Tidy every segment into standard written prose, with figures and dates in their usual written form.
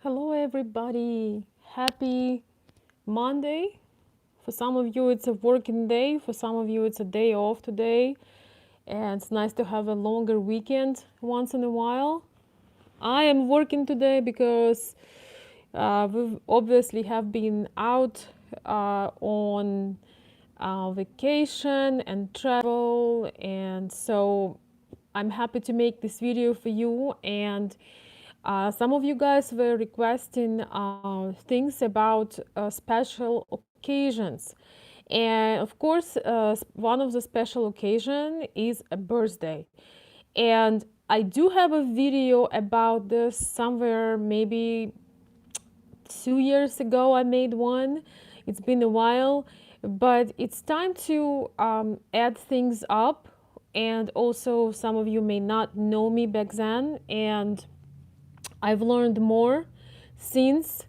Hello, everybody. Happy Monday. For some of you, it's a working day. For some of you, it's a day off today. And it's nice to have a longer weekend once in a while. I am working today because we obviously have been out on vacation and travel. And so I'm happy to make this video for you. And some of you guys were requesting things about special occasions. And of course, one of the special occasion is a birthday. And I do have a video about this somewhere, maybe 2 years ago I made one. It's been a while, but it's time to add things up. And also, some of you may not know me back then, and I've learned more since,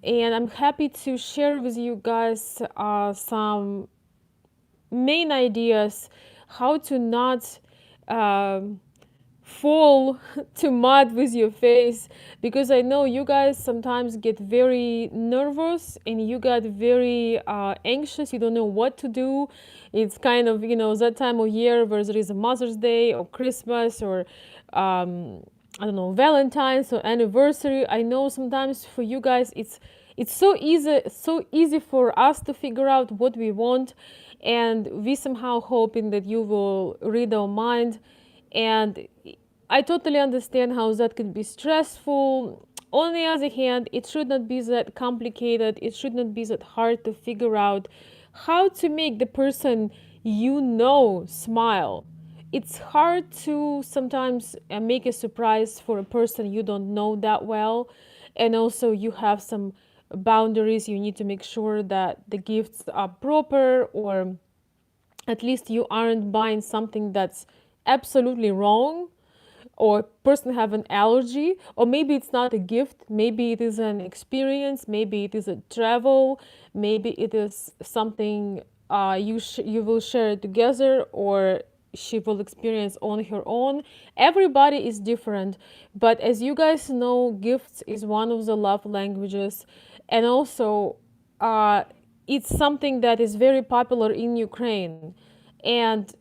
and I'm happy to share with you guys some main ideas how to not um fall to mud with your face, because I know you guys sometimes get very nervous and you get very anxious. You don't know what to do. It's kind of, that time of year where there is a Mother's Day or Christmas or I don't know, Valentine's or anniversary. I know sometimes for you guys it's so easy for us to figure out what we want, and we somehow hoping that you will read our mind. And I totally understand how that can be stressful. On the other hand, it should not be that complicated. It should not be that hard to figure out how to make the person smile. It's hard to sometimes make a surprise for a person you don't know that well. And also, you have some boundaries. You need to make sure that the gifts are proper, or at least you aren't buying something that's absolutely wrong, or person have an allergy, or maybe it's not a gift, maybe it is an experience, maybe it is a travel, maybe it is something you will share together, or she will experience on her own. Everybody is different, but as you guys know, gifts is one of the love languages. And also, uh, it's something that is very popular in Ukraine. And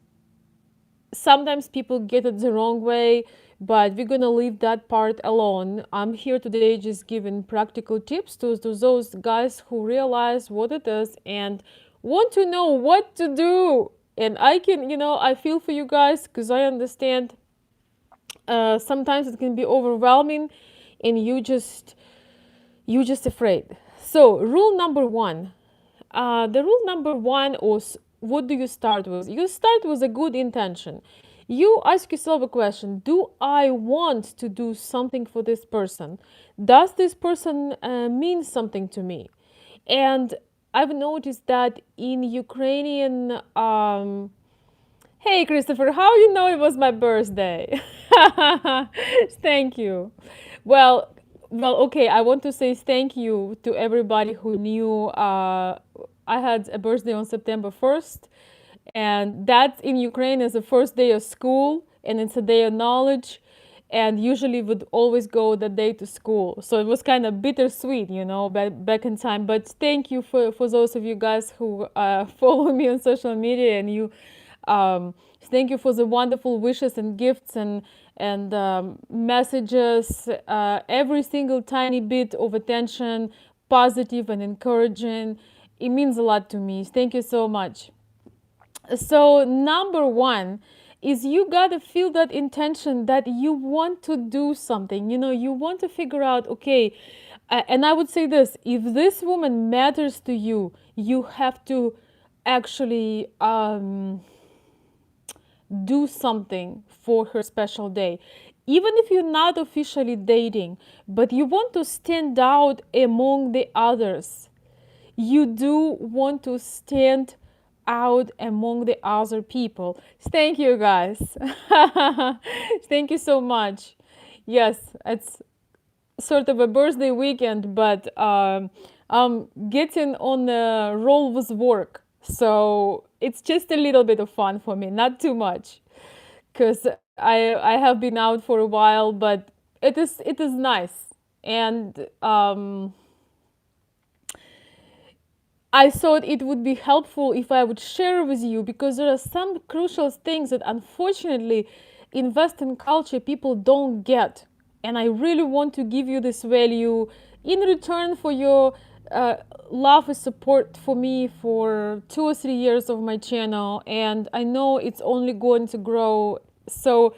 sometimes people get it the wrong way, but we're gonna leave that part alone. I'm here today just giving practical tips to those guys who realize what it is and want to know what to do. And I can, I feel for you guys because I understand sometimes it can be overwhelming and you just afraid. So rule number one, the rule number one is, what do you start with? You start with a good intention. You ask yourself a question: do I want to do something for this person? Does this person mean something to me? And I've noticed that in Ukrainian, hey Christopher, how you know it was my birthday? Thank you. Well, okay. I want to say thank you to everybody who knew I had a birthday on September 1st, and that in Ukraine is the first day of school, and it's a day of knowledge, and usually would always go that day to school. So it was kind of bittersweet, back in time. But thank you for those of you guys who follow me on social media, and you thank you for the wonderful wishes and gifts and messages. Every single tiny bit of attention, positive and encouraging, it means a lot to me. Thank you so much. So number one is, you gotta feel that intention that you want to do something. You want to figure out, okay, and I would say this: if this woman matters to you, you have to actually do something for her special day. Even if you're not officially dating, but you want to stand out among the others. You do want to stand out among the other people. Thank you, guys. Thank you so much. Yes, it's sort of a birthday weekend, but I'm getting on the roll with work. So it's just a little bit of fun for me, not too much, because I have been out for a while, but it is nice. And I thought it would be helpful if I would share with you, because there are some crucial things that unfortunately in Western culture people don't get. And I really want to give you this value in return for your uh, love and support for me for 2 or 3 years of my channel. And I know it's only going to grow. So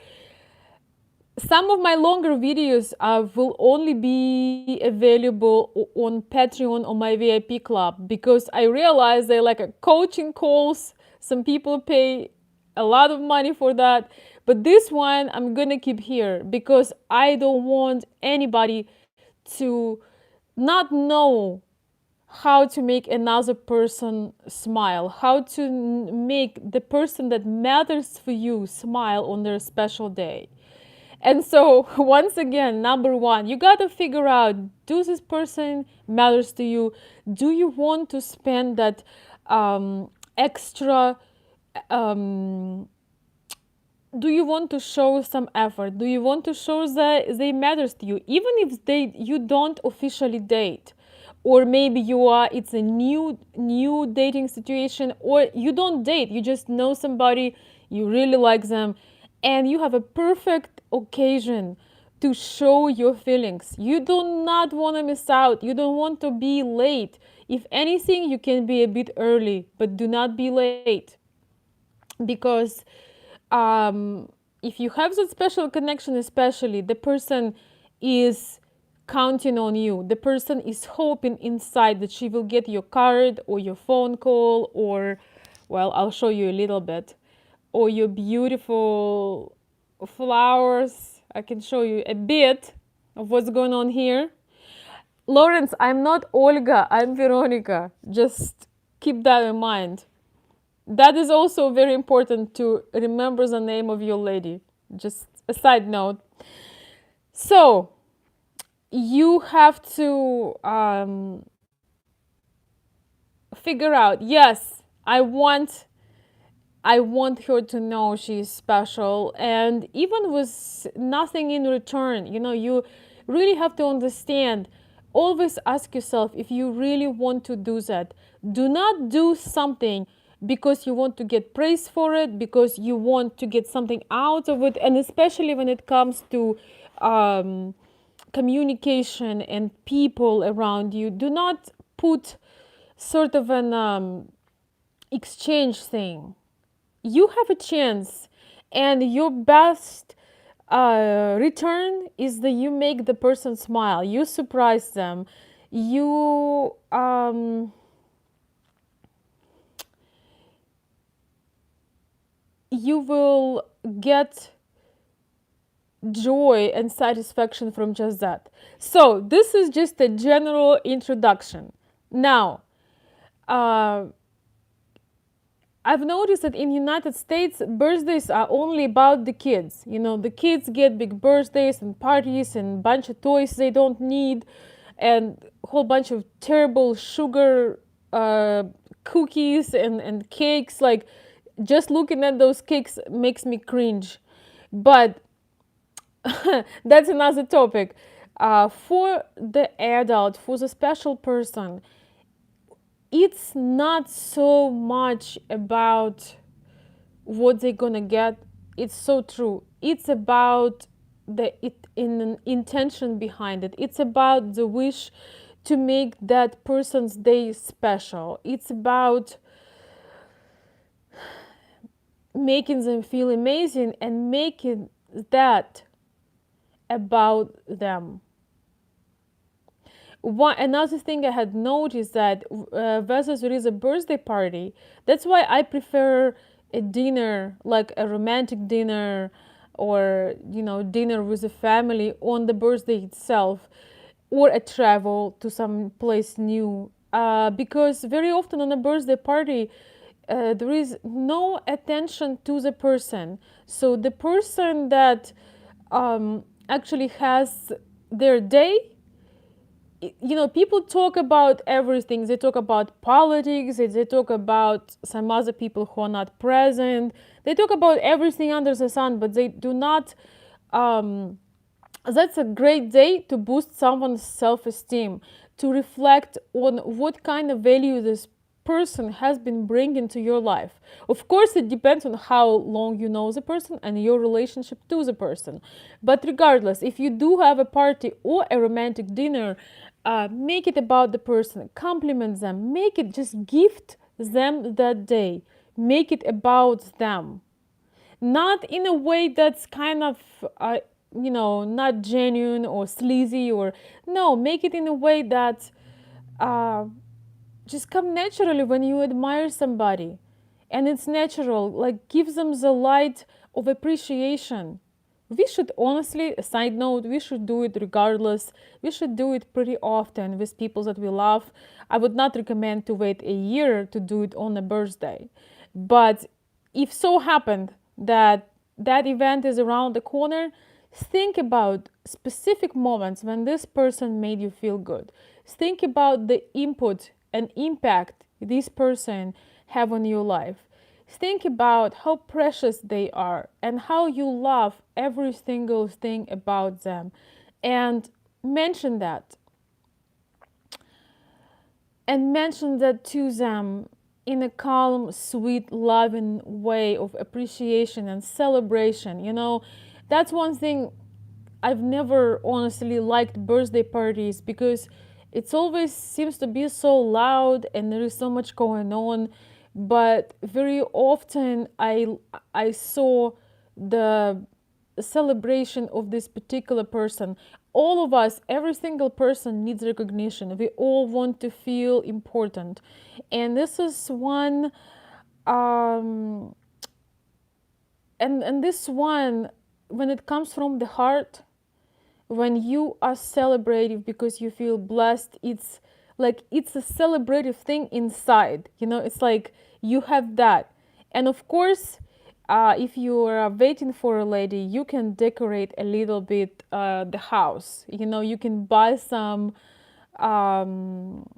some of my longer videos will only be available on Patreon or my VIP club, because I realize they're like a coaching calls. Some people pay a lot of money for that. But this one I'm gonna keep here because I don't want anybody to not know how to make another person smile, how to make the person that matters for you smile on their special day. And so, once again, number one, you got to figure out, do this person matters to you? Do you want to spend that extra? Um, do you want to show some effort? Do you want to show that they matters to you, even if you don't officially date, or maybe it's a new dating situation, or you don't date, you just know somebody, you really like them, and you have a perfect occasion to show your feelings. You do not want to miss out. You don't want to be late. If anything, you can be a bit early, but do not be late, because if you have that special connection, especially, the person is counting on you. The person is hoping inside that she will get your card or your phone call, or, well, I'll show you a little bit, or your beautiful flowers. I can show you a bit of what's going on here. Lawrence, I'm not Olga, I'm Veronica. Just keep that in mind. That is also very important, to remember the name of your lady. Just a side note. So you have to figure out, yes, I want her to know she's special, and even with nothing in return, you really have to understand. Always ask yourself if you really want to do that. Do not do something because you want to get praise for it, because you want to get something out of it, and especially when it comes to communication and people around you. Do not put sort of an exchange thing. You have a chance, and your best return is that you make the person smile, you surprise them, you will get joy and satisfaction from just that. So this is just a general introduction. Now, I've noticed that in United States, birthdays are only about the kids. The kids get big birthdays and parties and bunch of toys they don't need, and a whole bunch of terrible sugar cookies and cakes. Like, just looking at those cakes makes me cringe. But that's another topic. For the adult, for the special person, it's not so much about what they're gonna get. It's so true. It's about the intention behind it. It's about the wish to make that person's day special. It's about making them feel amazing and making that about them. Another thing I had noticed, that whether there is a birthday party, that's why I prefer a dinner, like a romantic dinner, or dinner with the family on the birthday itself, or a travel to some place new, because very often on a birthday party there is no attention to the person. So the person that actually has their day, people talk about everything. They talk about politics, they talk about some other people who are not present, they talk about everything under the sun, but they do not That's a great day to boost someone's self-esteem, to reflect on what kind of value this person has been bringing to your life. Of course, it depends on how long you know the person and your relationship to the person. But regardless, if you do have a party or a romantic dinner, make it about the person, compliment them, make it, just gift them that day, make it about them, not in a way that's kind of not genuine or sleazy, or no, make it in a way that uh, just come naturally when you admire somebody, and it's natural, like gives them the light of appreciation. We should honestly, a side note, we should do it regardless. We should do it pretty often with people that we love. I would not recommend to wait a year to do it on a birthday, but if so happened that that event is around the corner, think about specific moments when this person made you feel good. Think about the input and impact this person have on your life. Think about how precious they are and how you love every single thing about them, and mention that mention that to them in a calm, sweet, loving way of appreciation and celebration. That's one thing. I've never honestly liked birthday parties because it's always seems to be so loud and there is so much going on. But very often I saw the celebration of this particular person. All of us, every single person needs recognition. We all want to feel important. And this is one um and this one, when it comes from the heart, when you are celebrative because you feel blessed, it's like it's a celebrative thing inside. It's like you have that. And of course, if you are waiting for a lady, you can decorate a little bit the house. You can buy um,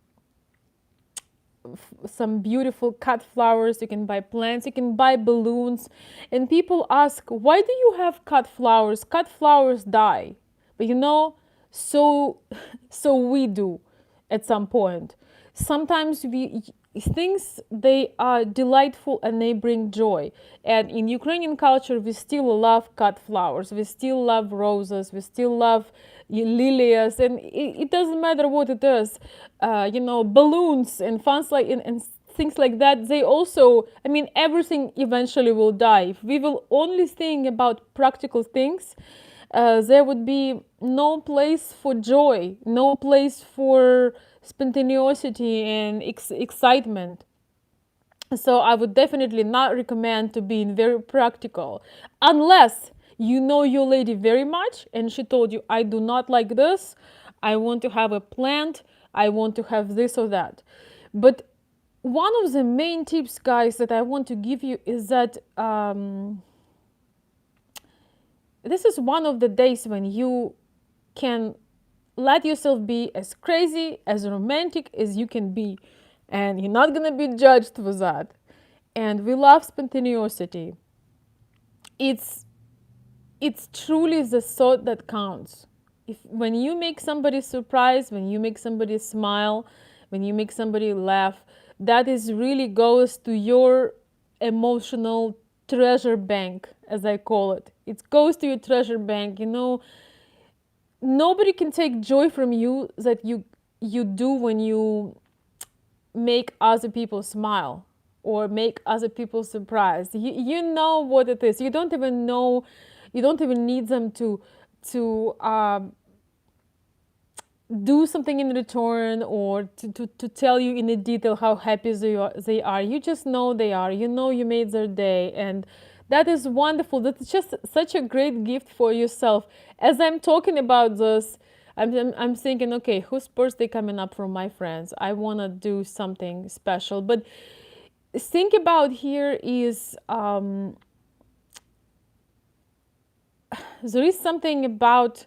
some beautiful cut flowers, you can buy plants, you can buy balloons. And people ask, why do you have cut flowers? Cut flowers die. But so so we do at some point. Sometimes we things, they are delightful and they bring joy. And in Ukrainian culture, we still love cut flowers, we still love roses, we still love lilies, and it doesn't matter what it is. Balloons and fans like and things like that, they also, I mean, everything eventually will die. If we will only think about practical things, there would be no place for joy, no place for spontaneity and excitement. So I would definitely not recommend to being very practical, unless you know your lady very much and she told you, I do not like this, I want to have a plant, I want to have this or that. But one of the main tips, guys, that I want to give you is that this is one of the days when you can let yourself be as crazy, as romantic as you can be, and you're not gonna be judged for that. And we love spontaneity. It's it's truly the thought that counts. If when you make somebody surprise, when you make somebody smile, when you make somebody laugh, that is really goes to your emotional treasure bank, as I call it. It goes to your treasure bank. Nobody can take joy from you that you do when you make other people smile or make other people surprised. You know what it is. You don't even know, you don't even need them to do something in return, or to tell you in a detail how happy they are. You just know they are. You made their day, and that is wonderful. That's just such a great gift for yourself. As I'm talking about this, I'm thinking, okay, whose birthday coming up from my friends? I want to do something special. But think about here is there is something about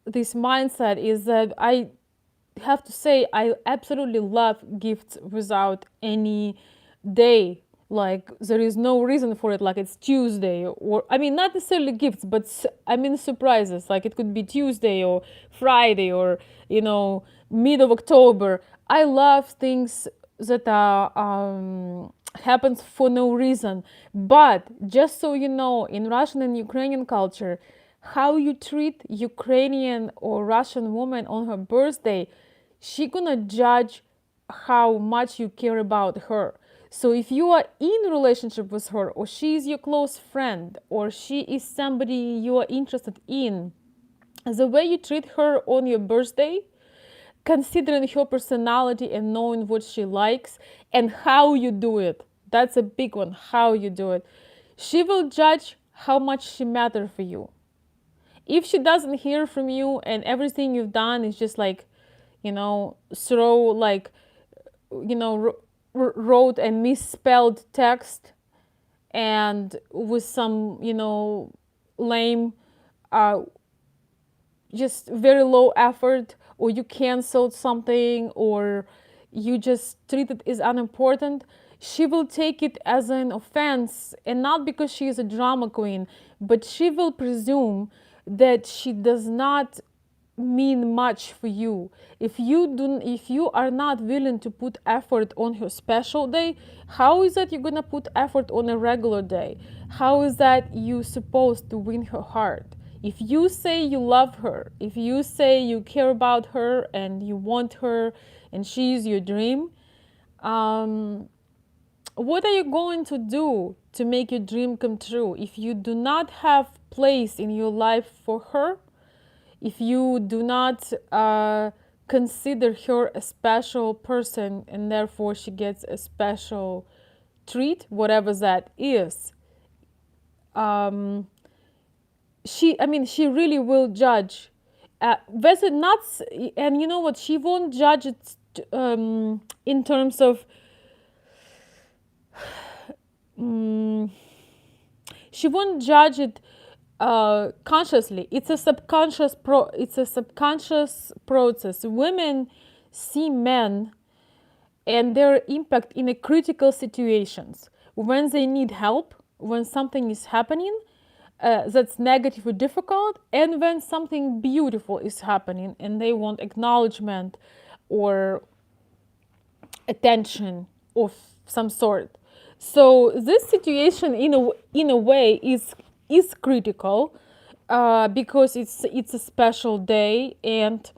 this mindset, is that I have to say I absolutely love gifts without any day. Like there is no reason for it, like it's Tuesday, or I mean not necessarily gifts, but I mean surprises, like it could be Tuesday or Friday or mid of October. I love things that are happens for no reason. But just so you know, in Russian and Ukrainian culture, how you treat Ukrainian or Russian woman on her birthday, she gonna judge how much you care about her. So if you are in a relationship with her, or she is your close friend, or she is somebody you are interested in, the way you treat her on your birthday, considering her personality and knowing what she likes and how you do it, that's a big one, how you do it. She will judge how much she matters for you. If she doesn't hear from you and everything you've done is just like, throw like, wrote a misspelled text and with some, lame, uh, just very low effort, or you canceled something, or you just treat it as unimportant, she will take it as an offense, and not because she is a drama queen, but she will presume that she does not mean much for you. If you are not willing to put effort on her special day, how is that you're gonna put effort on a regular day? How is that you supposed to win her heart? If you say you love her, if you say you care about her and you want her and she's your dream, what are you going to do to make your dream come true? If you do not have place in your life for her, if you do not consider her a special person and therefore she gets a special treat, whatever that is, she really will judge. Whether not, and you know what? She won't judge it in terms of. She won't judge it consciously. It's a subconscious process. Women see men and their impact in a critical situations, when they need help, when something is happening that's negative or difficult, and when something beautiful is happening and they want acknowledgement or attention of some sort. So this situation in a way is critical because it's a special day, and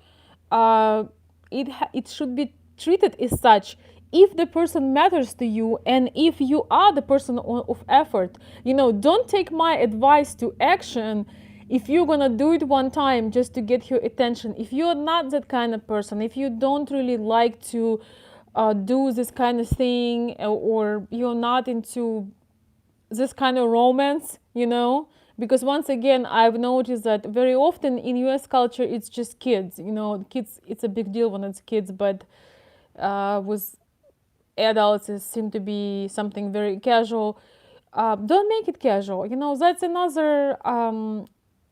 it should be treated as such. If the person matters to you and if you are the person of effort, don't take my advice to action if you're gonna do it one time just to get her attention. If you're not that kind of person, if you don't really like to do this kind of thing, or you're not into this kind of romance, because once again, I've noticed that very often in US culture, it's just kids, kids, it's a big deal when it's kids, but with adults, it seems to be something very casual. Don't make it casual, that's another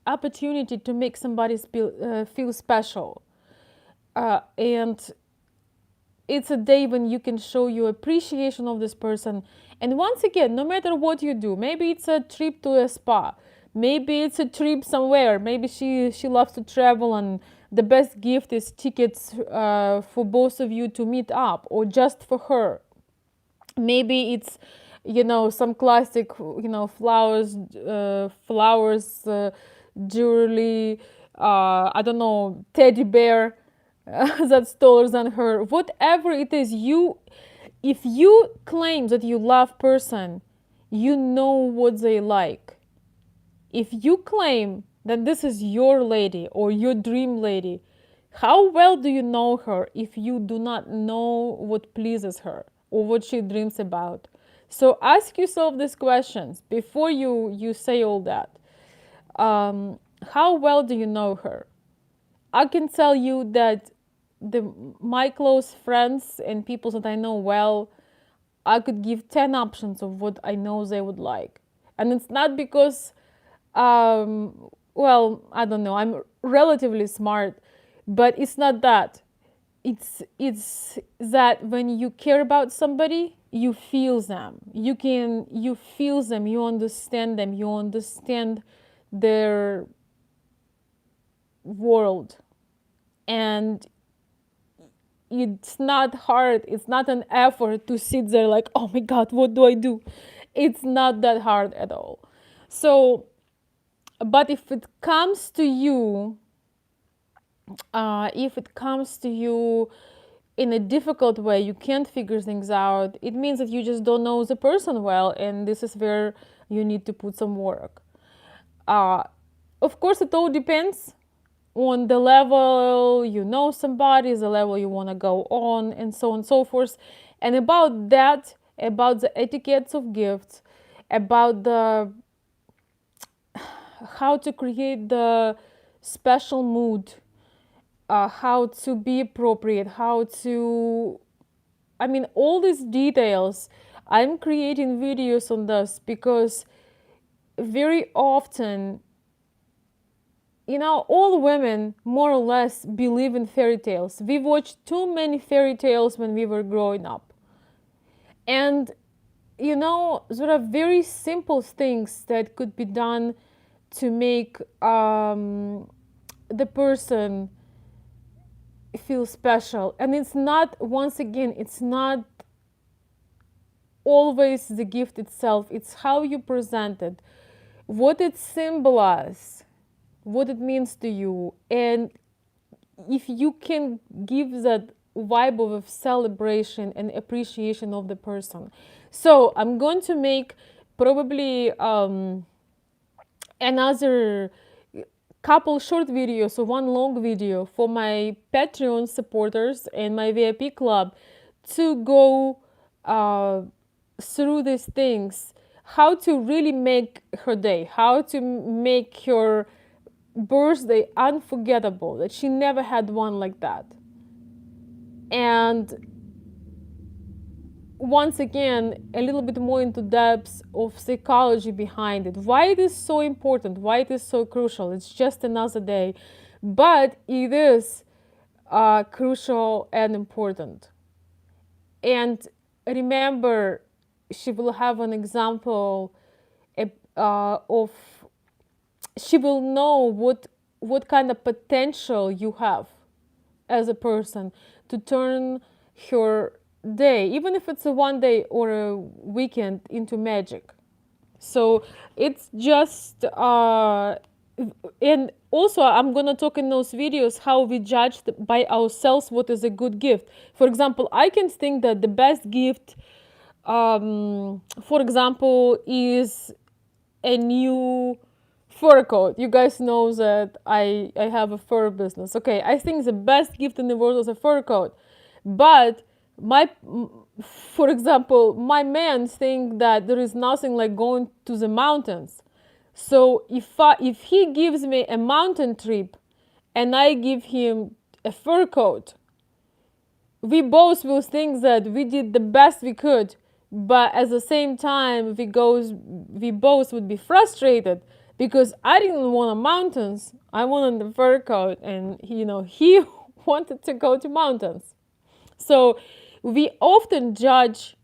opportunity to make somebody feel special. And it's a day when you can show your appreciation of this person. And once again, no matter what you do, maybe it's a trip to a spa, maybe it's a trip somewhere, maybe she loves to travel and the best gift is tickets for both of you to meet up, or just for her. Maybe it's some classic flowers, jewelry, I don't know, teddy bear that's taller than her. Whatever it is, if you claim that you love person, you know what they like. If you claim that this is your lady or your dream lady, how well do you know her if you do not know what pleases her or what she dreams about? So ask yourself these questions before you say all that. How well do you know her? I can tell you that my close friends and people that I know well, I could give 10 options of what I know they would like. And it's not because, I don't know, I'm relatively smart, but it's not that. It's that when you care about somebody, you feel them. You feel them, you understand them, you understand their world. And it's not hard, it's not an effort to sit there like, oh my god, what do I do? It's not that hard at all. So, but if it comes to you, in a difficult way, you can't figure things out, it means that you just don't know the person well, and this is where you need to put some work. Of course, it all depends on the level you know somebody, the level you want to go on, and so on and so forth. And about that, about the etiquettes of gifts, about the how to create the special mood, how to be appropriate, how to, I mean, all these details. I'm creating videos on this because very often, all women more or less believe in fairy tales. We watched too many fairy tales when we were growing up. And, there are very simple things that could be done to make the person feel special. And it's not, once again, it's not always the gift itself, it's how you present it, what it symbolizes, what it means to you. And if you can give that vibe of celebration and appreciation of the person. So I'm going to make probably another couple short videos or one long video for my Patreon supporters and my VIP club to go through these things, how to really make her day, how to make her birthday unforgettable, that she never had one like that. And once again, a little bit more into depths of psychology behind it, why it is so important, why it is so crucial. It's just another day, but it is crucial and important. And remember, she will have an example of, she will know what kind of potential you have as a person to turn her day, even if it's a one day or a weekend, into magic. So it's just and also I'm gonna talk in those videos how we judge by ourselves what is a good gift. For example, I can think that the best gift, for example, is a new fur coat. You guys know that I have a fur business. Okay, I think the best gift in the world is a fur coat. But for example, my men think that there is nothing like going to the mountains. So if he gives me a mountain trip and I give him a fur coat, we both will think that we did the best we could, but at the same time we both would be frustrated because I didn't want mountains, I wanted the fur coat, and he wanted to go to mountains. So we often judge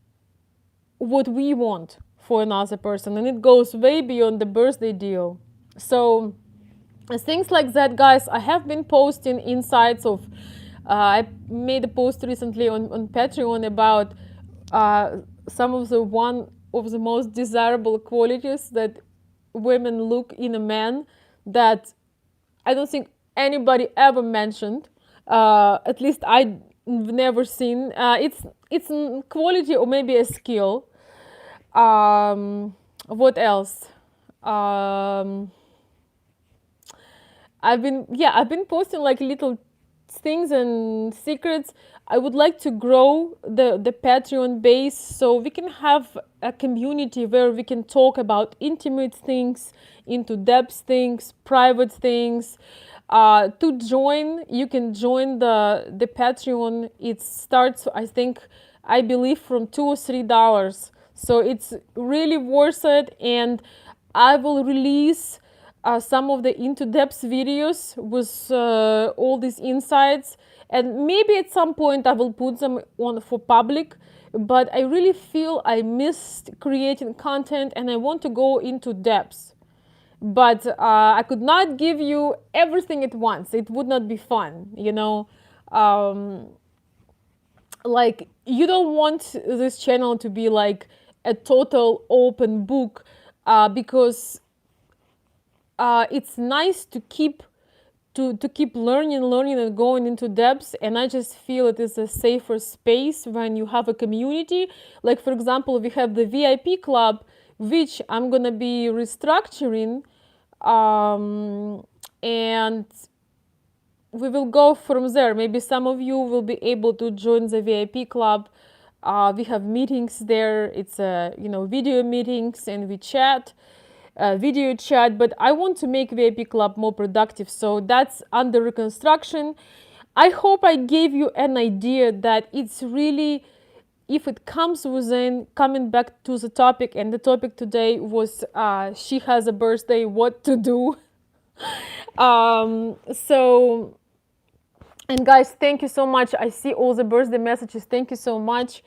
what we want for another person, and it goes way beyond the birthday deal. So things like that, guys. I have been posting insights of, I made a post recently on Patreon about some of the one of the most desirable qualities that women look in a man that I don't think anybody ever mentioned. At least I've never seen. It's a quality or maybe a skill. What else? I've been posting like little things and secrets. I would like to grow the Patreon base so we can have a community where we can talk about intimate things, into depth things, private things. To join, you can join the Patreon. It starts, I believe, from $2 or $3. So it's really worth it, and I will release some of the into-depth videos with all these insights, and maybe at some point I will put them on for public, but I really feel I missed creating content and I want to go into depth. But I could not give you everything at once. It would not be fun, you know. Um, like, you don't want this channel to be like a total open book, because it's nice to keep learning and going into depths, and I just feel it is a safer space when you have a community. Like, for example, we have the VIP club, which I'm gonna be restructuring, and we will go from there. Maybe some of you will be able to join the VIP club. We have meetings there. It's video meetings, and we chat, video chat. But I want to make VIP club more productive, so that's under reconstruction. I hope I gave you an idea that it's really, if it comes within, coming back to the topic, and the topic today was she has a birthday, what to do. So, and guys, thank you so much. I see all the birthday messages. Thank you so much.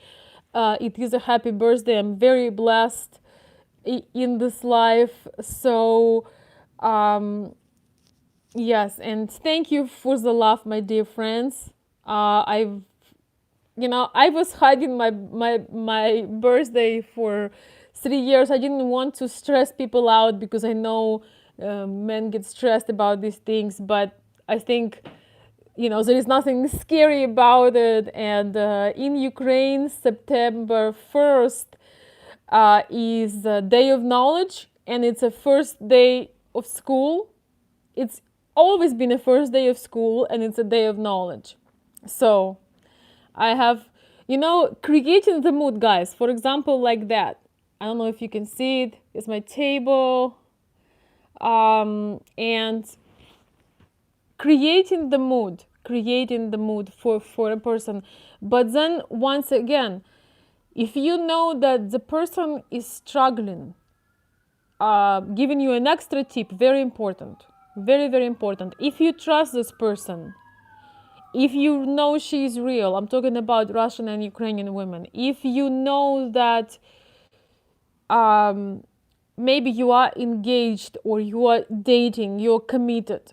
It is a happy birthday. I'm very blessed in this life. So, yes, and thank you for the love, my dear friends. I was hiding my birthday for 3 years. I didn't want to stress people out because I know men get stressed about these things, but I think there is nothing scary about it. And in Ukraine, September 1st is the Day of Knowledge, and it's a first day of school. It's always been a first day of school, and it's a day of knowledge. So I have, creating the mood, guys. For example, like that. I don't know if you can see it. It's my table. And creating the mood for a person. But then, once again, if you know that the person is struggling, giving you an extra tip, very important, very, very important. If you trust this person, if you know she is real, I'm talking about Russian and Ukrainian women, if you know that maybe you are engaged or you are dating, you're committed,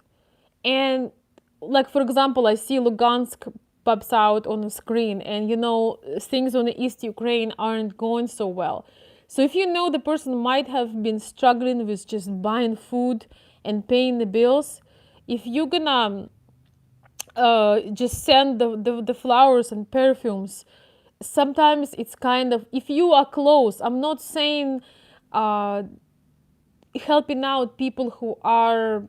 and like, for example, I see Lugansk pops out on the screen, and things on the East Ukraine aren't going so well. So if you know the person might have been struggling with just buying food and paying the bills, if you're gonna just send the flowers and perfumes, sometimes it's kind of, if you are close, I'm not saying helping out people who are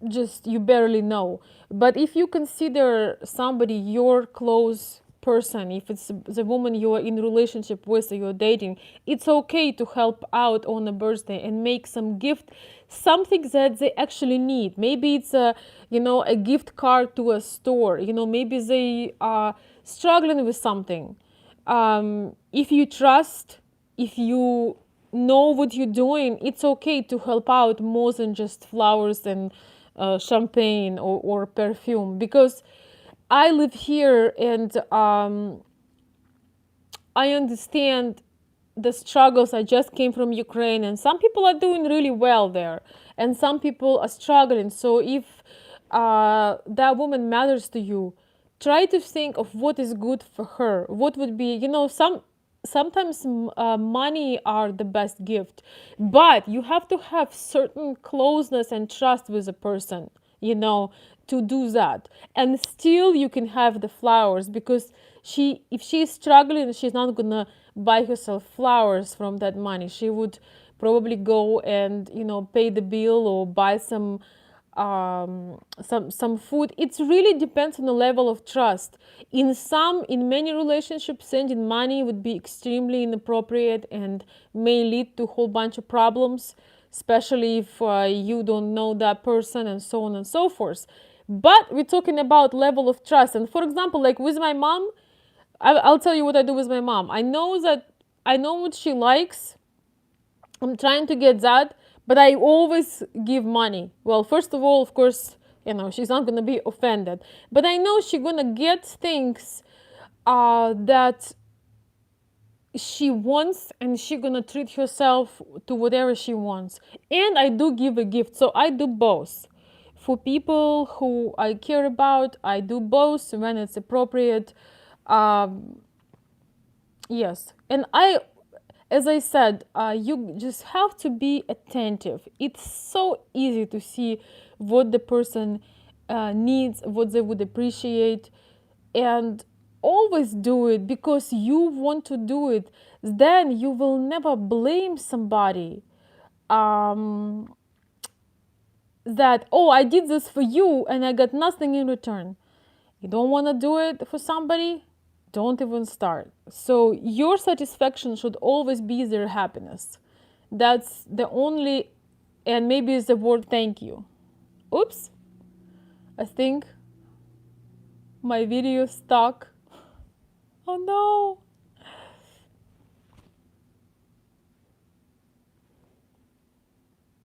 just you barely know, but if you consider somebody your close person, if it's the woman you are in relationship with or you're dating, it's okay to help out on a birthday and make some gift, something that they actually need. Maybe it's a gift card to a store, maybe they are struggling with something. If you trust, if you know what you're doing, it's okay to help out more than just flowers and champagne or perfume, because I live here, and I understand the struggles. I just came from Ukraine, and some people are doing really well there, and some people are struggling. So if that woman matters to you, try to think of what is good for her. What would be, sometimes money are the best gift, but you have to have certain closeness and trust with a person, to do that. And still you can have the flowers, because if she's struggling, she's not gonna buy herself flowers from that money. She would probably go and pay the bill or buy some food. It really depends on the level of trust. In many relationships, sending money would be extremely inappropriate and may lead to a whole bunch of problems, especially if you don't know that person, and so on and so forth. But we're talking about level of trust. And for example, like with my mom, I'll tell you what I do with my mom. I know what she likes. I'm trying to get that, but I always give money. Well, first of all, of course, she's not gonna be offended, but I know she's gonna get things that she wants, and she gonna treat herself to whatever she wants. And I do give a gift, so I do both. For people who I care about, I do both when it's appropriate. um, yes, and as I said, you just have to be attentive. It's so easy to see what the person needs, what they would appreciate, and always do it because you want to do it. Then you will never blame somebody, um, that, oh, I did this for you and I got nothing in return. You don't want to do it for somebody, don't even start. So your satisfaction should always be their happiness. That's the only, and maybe it's the word thank you. Oops, I think my video stuck. Oh no.